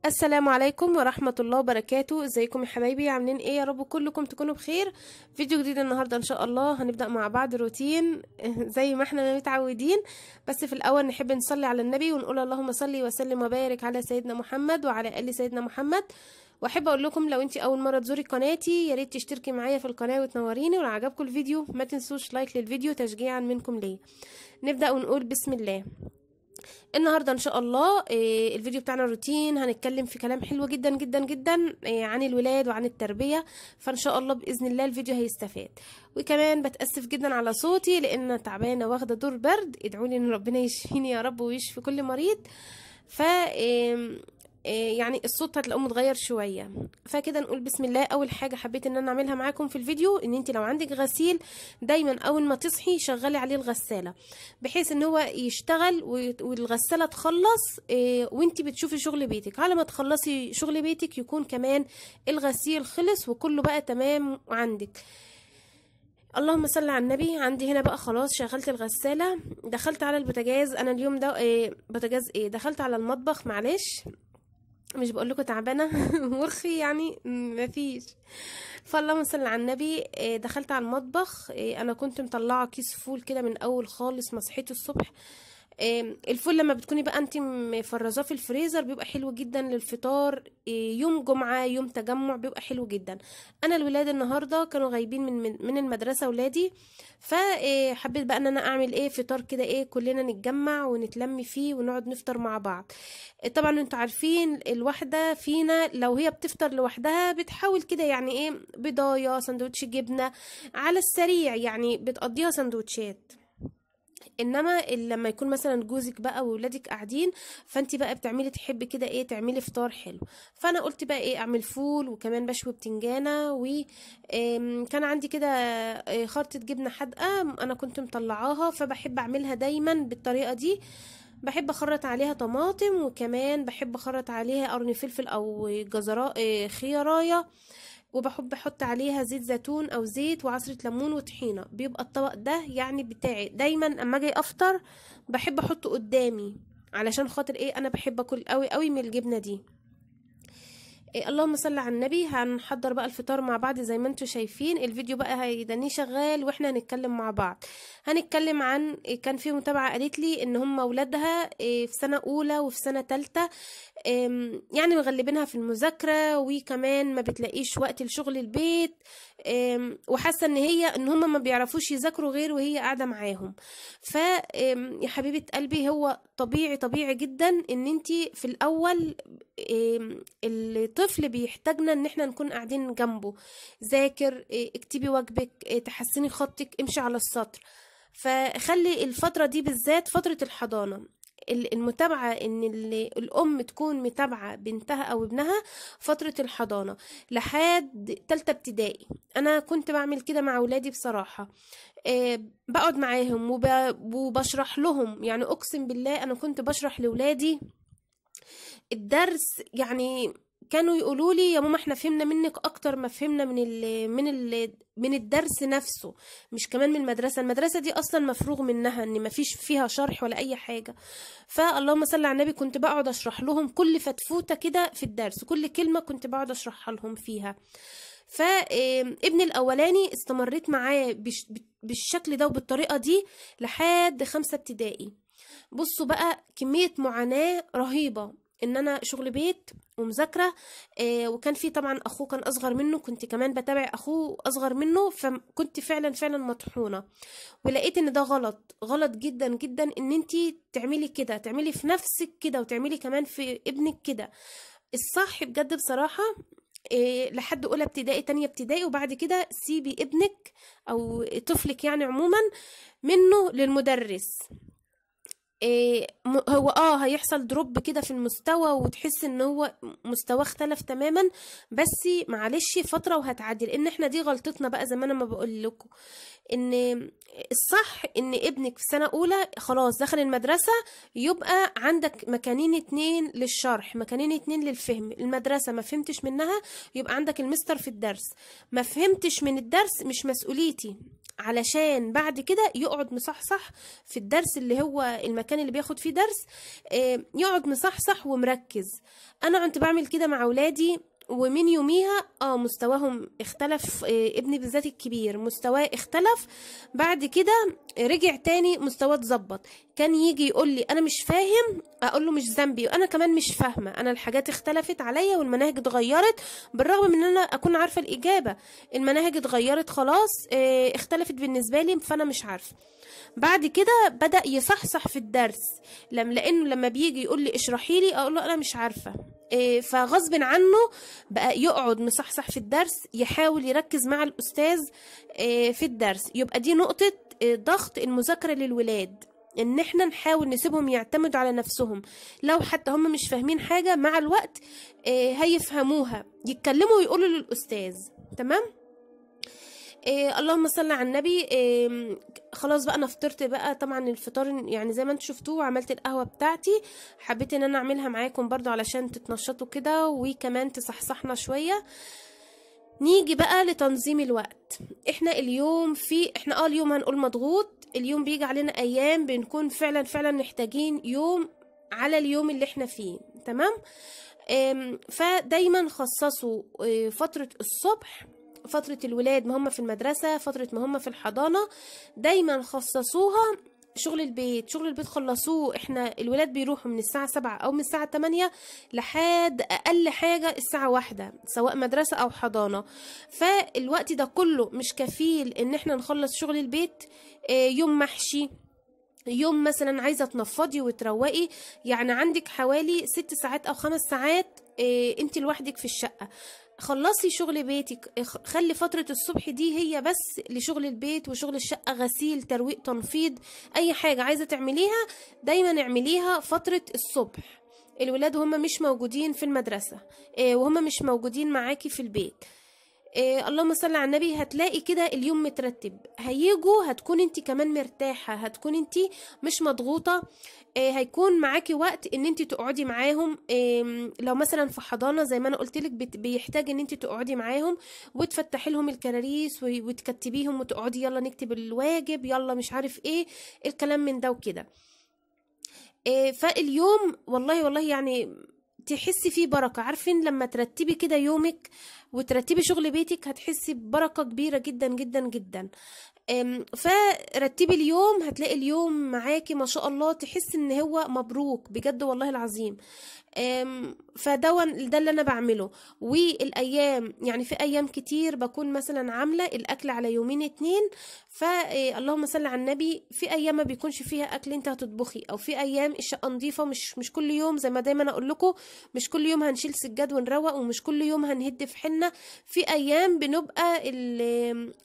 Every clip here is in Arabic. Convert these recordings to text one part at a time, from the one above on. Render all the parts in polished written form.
السلام عليكم ورحمة الله وبركاته. ازيكم يا حبايبي؟ عاملين ايه؟ يا رب كلكم تكونوا بخير. فيديو جديد النهاردة ان شاء الله. هنبدأ مع بعض روتين زي ما احنا متعودين، بس في الاول نحب نصلي على النبي ونقول اللهم صلي وسلم وبارك على سيدنا محمد وعلى آل سيدنا محمد. واحب اقول لكم لو انتي اول مرة تزوري قناتي يا ريت تشتركي معايا في القناة وتنوريني، ولو عجبكم الفيديو ما تنسوش لايك للفيديو تشجيعا منكم ليا. نبدأ ونقول بسم الله. النهارده ان شاء الله الفيديو بتاعنا روتين، هنتكلم في كلام حلو جدا جدا جدا عن الولاد وعن التربيه، فان شاء الله باذن الله الفيديو هيستفاد. وكمان بتاسف جدا على صوتي لان تعبانه واخده دور برد، ادعوا لي ان ربنا يشفيني يا رب ويشفي كل مريض. ف يعني الصوت هتلاقوه متغير شويه، فكده نقول بسم الله. اول حاجه حبيت ان انا اعملها معاكم في الفيديو ان انت لو عندك غسيل دايما اول ما تصحي شغلي عليه الغساله بحيث ان هو يشتغل والغساله تخلص وانت بتشوفي شغل بيتك. على ما تخلصي شغل بيتك يكون كمان الغسيل خلص وكله بقى تمام عندك. اللهم صل على النبي. عندي هنا بقى خلاص شغلت الغساله، دخلت على البوتاجاز. انا اليوم ده بوتاجاز دخلت على المطبخ، معلش مش بقول لكم تعبانه مرخي يعني مفيش. فاللهم صل على النبي. دخلت على المطبخ. انا كنت مطلعه كيس فول كده من اول خالص ما صحيت الصبح. الفول لما بتكوني بقى انت مفرزاه في الفريزر بيبقى حلو جدا للفطار. يوم جمعة يوم تجمع بيبقى حلو جدا. انا الولاد النهارده كانوا غايبين من المدرسة ولادي، فحبيت بقى ان انا اعمل فطار كده كلنا نتجمع ونتلم فيه ونقعد نفطر مع بعض. طبعا انتوا عارفين الواحدة فينا لو هي بتفطر لوحدها بتحاول كده يعني بضاية سندوتش جبنة على السريع، يعني بتقضيها سندوتشات. انما لما يكون مثلا جوزك بقى وولادك قاعدين فانت بقى بتعملي تحبي كده تعملي فطار حلو. فانا قلت بقى اعمل فول وكمان بشوي بتنجانه، وكان عندي كده خرطه جبنه حادقه انا كنت مطلعاها فبحب اعملها دايما بالطريقه دي. بحب اخرط عليها طماطم وكمان بحب اخرط عليها قرن فلفل او جزراء خيارايه، وبحب احط عليها زيت زيتون او زيت وعصرة ليمون وطحينة. بيبقى الطبق ده يعني بتاعي دايما اما اجي افطر بحب احطه قدامي علشان خاطر انا بحب اكل قوي قوي من الجبنة دي. اللهم صل على النبي. هنحضر بقى الفطار مع بعض زي ما انتوا شايفين. الفيديو بقى هيدني شغال واحنا هنتكلم مع بعض. هنتكلم عن كان في متابعة قالت لي ان هم اولادها في سنة اولى وفي سنة تالتة، يعني مغلبينها في المذاكرة وكمان ما بتلاقيش وقت لشغل البيت، وحاسة ان هم ما بيعرفوش يذاكروا غير وهي قاعدة معاهم. ف يا حبيبة قلبي هو طبيعي جدا ان انتي في الاول الطفل بيحتاجنا ان احنا نكون قاعدين جنبه. ذاكر، اكتبي واجبك، تحسني خطك، امشي على السطر. فخلي الفترة دي بالذات فترة الحضانة المتابعة ان الام تكون متابعة بنتها او ابنها فترة الحضانة لحد تالتة ابتدائي. انا كنت بعمل كده مع ولادي بصراحة. بقعد معاهم وبشرح لهم، يعني اقسم بالله انا كنت بشرح لولادي الدرس، يعني كانوا يقولوا لي يا ماما احنا فهمنا منك اكتر ما فهمنا من الدرس نفسه، مش كمان من المدرسه دي اصلا مفروغ منها ان ما فيش فيها شرح ولا اي حاجه. فاللهم صل على النبي كنت بقعد اشرح لهم كل فتفوته كده في الدرس، كل كلمه كنت بقعد اشرحها لهم فيها. فابن الاولاني استمريت معاه بالشكل ده وبالطريقه دي لحد 5 ابتدائي. بصوا بقى كميه معاناه رهيبه ان انا شغل بيت ومذاكره. وكان في طبعا اخوه كان اصغر منه، كنت كمان بتابع اخوه اصغر منه، فكنت فعلا مطحونه. ولقيت ان ده غلط جدا جدا ان انتي تعملي كده، تعملي في نفسك كده وتعملي كمان في ابنك كده. الصح بجد بصراحه لحد اولى ابتدائي تانية ابتدائي، وبعد كده سيبي ابنك او طفلك يعني عموما منه للمدرس. هو هيحصل دروب كده في المستوى وتحس ان هو مستوى اختلف تماما، بس معلش فترة وهتعدي. لان احنا دي غلطتنا بقى زي ما انا ما بقول لكم ان الصح ان ابنك في سنة اولى خلاص دخل المدرسة يبقى عندك مكانين 2 للشرح، مكانين 2 للفهم. المدرسة ما فهمتش منها يبقى عندك المستر في الدرس، ما فهمتش من الدرس مش مسؤوليتي، علشان بعد كده يقعد مصحصح في الدرس اللي هو المكان المكان اللي بياخد فيه درس يقعد مصحصح ومركز. انا كنت بعمل كده مع اولادي، ومن يوميها مستواهم اختلف. ابني بالذات الكبير مستواه اختلف، بعد كده رجع تاني مستواه اتظبط. كان يجي يقول لي انا مش فاهم، اقول له مش ذنبي، وانا كمان مش فاهمه، انا الحاجات اختلفت عليا والمناهج اتغيرت، بالرغم من ان انا اكون عارفه الاجابه. المناهج اتغيرت خلاص، اختلفت بالنسبه لي، فانا مش عارفه. بعد كده بدأ يصحصح في الدرس، لانه لما بيجي يقول لي اشرحي لي، اقول له انا مش عارفه. فغصب عنه بقى يقعد مصحصح في الدرس، يحاول يركز مع الأستاذ في الدرس. يبقى دي نقطة ضغط المذاكرة للولاد، ان احنا نحاول نسيبهم يعتمدوا على نفسهم. لو حتى هم مش فاهمين حاجة، مع الوقت هيفهموها، يتكلموا ويقولوا للأستاذ. تمام. اللهم صل على النبي. خلاص بقى انا فطرت بقى. طبعا الفطار يعني زي ما انتوا شفتوه، وعملت القهوه بتاعتي، حبيت ان انا اعملها معاكم برضو علشان تتنشطوا كده وكمان تصحصحنا شويه. نيجي بقى لتنظيم الوقت. احنا اليوم اليوم هنقول مضغوط. اليوم بيجي علينا ايام بنكون فعلا محتاجين يوم على اليوم اللي احنا فيه. تمام. فدايما خصصوا فتره الصبح، فترة الولاد ما هم في المدرسة، فترة ما هم في الحضانة، دايما خصصوها شغل البيت. شغل البيت خلصوه. احنا الولاد بيروحوا من الساعة 7 او من الساعة 8 لحد اقل حاجة الساعة 1، سواء مدرسة او حضانة. فالوقت ده كله مش كفيل ان احنا نخلص شغل البيت. يوم محشي، يوم مثلا عايزة تنفضي وتروقي، يعني عندك حوالي 6 ساعات او 5 ساعات انت لوحدك في الشقة. خلصي شغل بيتك، خلي فترة الصبح دي هي بس لشغل البيت وشغل الشقة، غسيل، ترويق، تنفيض، اي حاجة عايزة تعمليها دايما اعمليها فترة الصبح. الولاد هم مش موجودين في المدرسة، وهم مش موجودين معاكي في البيت. اللهم صل على النبي. هتلاقي كده اليوم مترتب، هيجوا هتكون انت كمان مرتاحة، هتكون انت مش مضغوطة. هيكون معاكي وقت ان انت تقعدي معاهم. لو مثلا في حضانة زي ما انا قلتلك بيحتاج ان انت تقعدي معاهم وتفتحي لهم الكراريس وتكتبيهم وتقعدي يلا نكتب الواجب، يلا مش عارف ايه الكلام من ده وكده. فاليوم والله يعني تحسي فيه بركة. عارفين لما ترتبي كده يومك وترتبي شغل بيتك، هتحسي ببركة كبيرة جدا جدا جدا. فرتبي اليوم، هتلاقي اليوم معاكي ما شاء الله، تحس ان هو مبروك بجد والله العظيم. ده اللي انا بعمله. والايام يعني في ايام كتير بكون مثلا عامله الاكل على يومين 2. فاللهم صل على النبي. في ايام ما بيكونش فيها اكل انت هتطبخي، او في ايام الشقه نظيفه. مش كل يوم زي ما دايما اقول لكم، مش كل يوم هنشيل سجاد ونروق، ومش كل يوم هنهد في حنه. في ايام بنبقى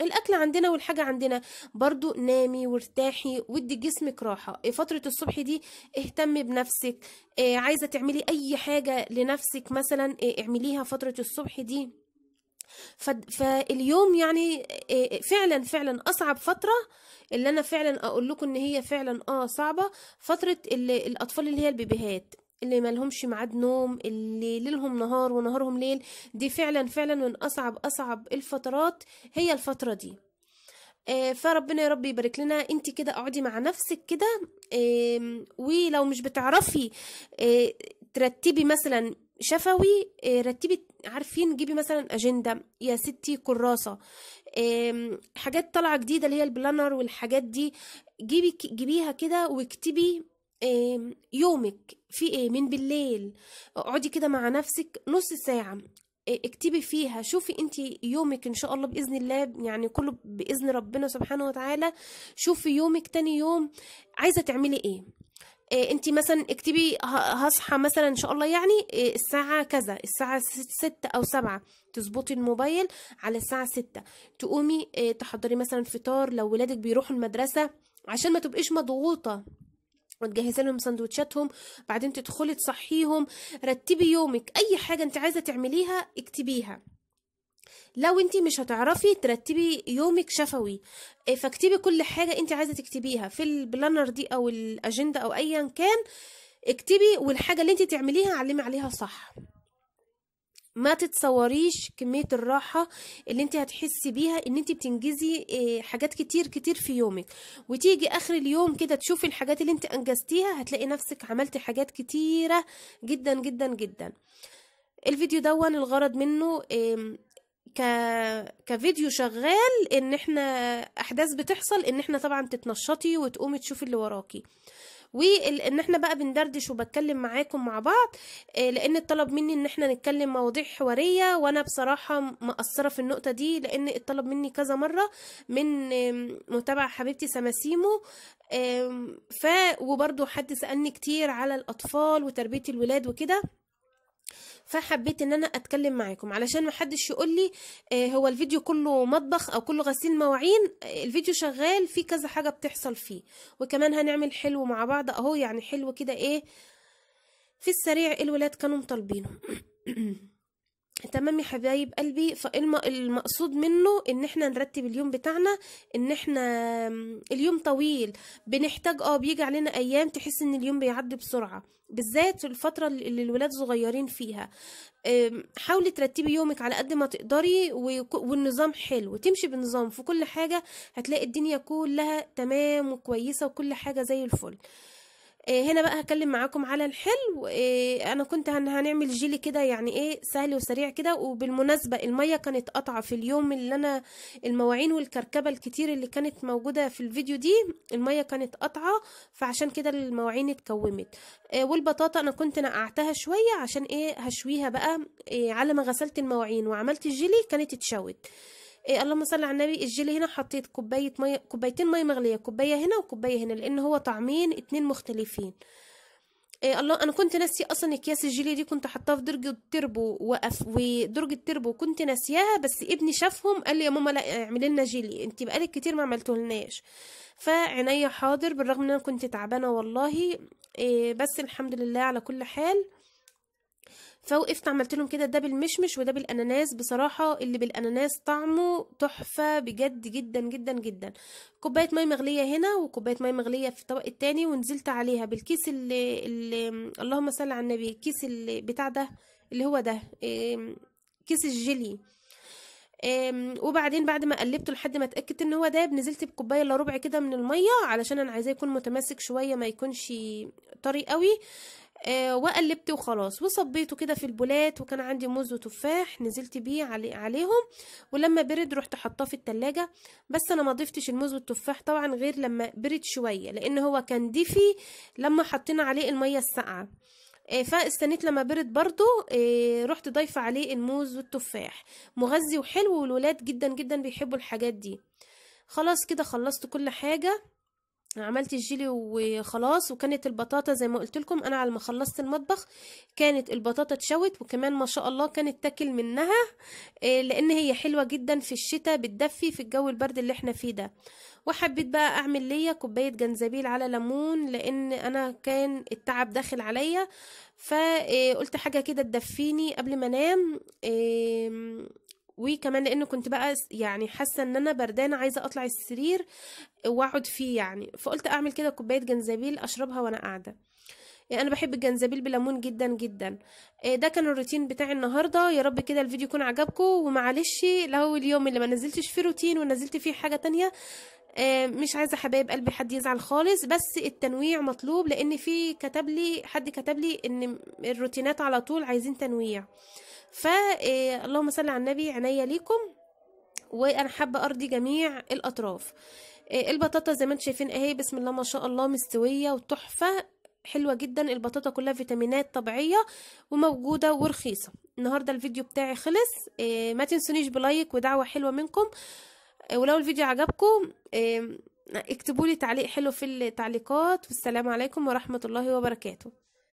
الاكل عندنا والحاجه عندنا. برضو نامي وارتاحي وادي جسمك راحه. فتره الصبح دي اهتمي بنفسك. عايزه تعملي اي حاجه لنفسك مثلا، اعمليها فتره الصبح دي. فاليوم يعني فعلا اصعب فتره، اللي انا فعلا اقول لكم ان هي فعلا صعبه، فتره الاطفال اللي هي البيبيهات، اللي مالهمش ميعاد نوم، اللي ليلهم نهار ونهارهم ليل. دي فعلا من اصعب الفترات هي الفتره دي. فربنا يا رب يبارك لنا. انت كده اقعدي مع نفسك كده، ولو مش بتعرفي ترتبي مثلا شفوي، رتبي. عارفين جيبي مثلا اجنده يا ستي، كراسه، حاجات طالعه جديده اللي هي البلانر والحاجات دي، جيبيها كده واكتبي يومك في ايه من بالليل. اقعدي كده مع نفسك نص ساعه، اكتبي فيها. شوفي انت يومك ان شاء الله باذن الله، يعني كله باذن ربنا سبحانه وتعالى. شوفي يومك تاني يوم عايزه تعملي ايه. انت مثلا اكتبي هصحى مثلا ان شاء الله يعني الساعه كذا، الساعه 6 او 7، تظبطي الموبايل على الساعه 6، تقومي تحضري مثلا فطار لو ولادك بيروحوا المدرسه، عشان ما تبقيش مضغوطه، وتجهزي لهم سندوتشاتهم، بعدين تدخلي تصحيهم. رتبي يومك، اي حاجه انت عايزه تعمليها اكتبيها. لو انت مش هتعرفي ترتبي يومك شفوي، فاكتبي كل حاجه انت عايزه تكتبيها في البلانر دي او الاجنده او ايا كان، اكتبي. والحاجه اللي انت تعمليها علمي عليها صح. ما تتصوريش كمية الراحة اللي انت هتحسي بيها ان انت بتنجزي حاجات كتير كتير في يومك، وتيجي اخر اليوم كده تشوفي الحاجات اللي انت انجزتيها، هتلاقي نفسك عملتي حاجات كتيرة جدا جدا جدا. الفيديو دون الغرض منه ك... كفيديو شغال ان احنا احداث بتحصل، ان احنا طبعا تتنشطي وتقومي تشوفي اللي وراكي، وان احنا بقى بندردش وبتكلم معاكم مع بعض، لان الطلب مني ان احنا نتكلم مواضيع حوارية، وانا بصراحة مقصرة في النقطة دي، لان الطلب مني كذا مرة من متابعة حبيبتي سماسيمو، وبرضو حد سألني كتير على الاطفال وتربية الولاد وكده، فحبيت ان انا اتكلم معاكم علشان ما حدش يقول لي هو الفيديو كله مطبخ او كله غسيل مواعين. الفيديو شغال في كذا حاجة بتحصل فيه، وكمان هنعمل حلو مع بعض اهو، يعني حلو كده ايه في السريع الولاد كانوا مطالبينه. تمام يا حبايب قلبي. فالمقصود منه ان احنا نرتب اليوم بتاعنا، ان احنا اليوم طويل، بنحتاج بيجي علينا ايام تحس ان اليوم بيعدي بسرعة، بالذات في الفترة اللي الولاد صغيرين فيها. حاولي ترتبي يومك على قد ما تقدري، والنظام حلو، تمشي بالنظام في كل حاجة، هتلاقي الدنيا كلها تمام وكويسة وكل حاجة زي الفل. هنا بقى هكلم معاكم على الحلو. انا كنت هنعمل جيلي كده، يعني ايه سهل وسريع كده. وبالمناسبة المية كانت قطعة في اليوم اللي انا المواعين والكركبة الكتير اللي كانت موجودة في الفيديو دي، المية كانت قطعة، فعشان كده المواعين اتكومت. والبطاطا انا كنت نقعتها شوية عشان ايه هشويها بقى. على ما غسلت المواعين وعملت الجيلي كانت اتشوت. اللهم صل على النبي. الجيلي هنا حطيت كوبايتين ميه مغليه، كوبايه هنا وكوبايه هنا، لان هو طعمين اتنين مختلفين. الله، انا كنت ناسيه اصلا اكياس الجيلي دي كنت حطاها في درج التربو، ودرج التربو كنت ناسياها، بس ابني شافهم قال لي يا ماما لا اعملي لنا جيلي، انت بقالك كتير ما عملتولناش. فعناية حاضر، بالرغم ان انا كنت تعبانه والله. بس الحمد لله على كل حال. فوقفت عملت لهم كده، ده بالمشمش وده بالاناناس. بصراحه اللي بالاناناس طعمه تحفه بجد جدا جدا جدا. كوبايه ميه مغليه هنا وكوبايه ميه مغليه في الطبق التاني، ونزلت عليها بالكيس اللي اللهم صل على النبي، الكيس اللي بتاع ده اللي هو ده كيس الجيلي. وبعدين بعد ما قلبته لحد ما اتاكدت ان هو داب، نزلت بكوبايه الا ربع كده من الميه، علشان انا عايزاه يكون متماسك شويه، ما يكونش طري قوي. وقلبته وخلاص، وصبيته كده في البولات، وكان عندي موز وتفاح نزلت بيه عليهم. ولما برد رحت حطاه في التلاجة. بس انا ما ضفتش الموز والتفاح طبعا غير لما برد شويه، لان هو كان دفي لما حطينا عليه الميه الساقعه. فاستنيت لما برد برضو. رحت ضايفه عليه الموز والتفاح، مغذي وحلو، والولاد جدا جدا بيحبوا الحاجات دي. خلاص كده خلصت كل حاجه، عملت الجيلي وخلاص. وكانت البطاطا زي ما قلت لكم، انا على ما خلصت المطبخ كانت البطاطا اتشوت، وكمان ما شاء الله كانت تاكل منها، لان هي حلوة جدا في الشتاء، بتدفي في الجو البرد اللي احنا فيه ده. وحبيت بقى اعمل ليا كوباية جنزبيل على ليمون، لان انا كان التعب داخل عليا، فقلت حاجة كده تدفيني قبل ما انام. وكمان لانه كنت بقى يعني حاسه ان انا بردانه، عايزه اطلع السرير واقعد فيه يعني، فقلت اعمل كده كوبايه جنزبيل اشربها وانا قاعده. يعني انا بحب الجنزبيل بليمون جدا جدا. ده كان الروتين بتاعي النهارده. يا رب كده الفيديو يكون عجبكم، ومعلش لو اليوم اللي ما نزلتش فيه روتين ونزلت فيه حاجه تانية، مش عايزه حبايب قلبي حد يزعل خالص، بس التنويع مطلوب، لان في حد كتب لي ان الروتينات على طول عايزين تنويع. اللهم صل على النبي، عينيا ليكم، وانا حابه ارضي جميع الاطراف. البطاطا زي ما انتم شايفين اهي، بسم الله ما شاء الله، مستويه وتحفه، حلوه جدا. البطاطا كلها فيتامينات طبيعيه وموجوده ورخيصه. النهارده الفيديو بتاعي خلص. ما تنسونيش بلايك ودعوه حلوه منكم. ولو الفيديو عجبكم اكتبوا لي تعليق حلو في التعليقات. والسلام عليكم ورحمه الله وبركاته.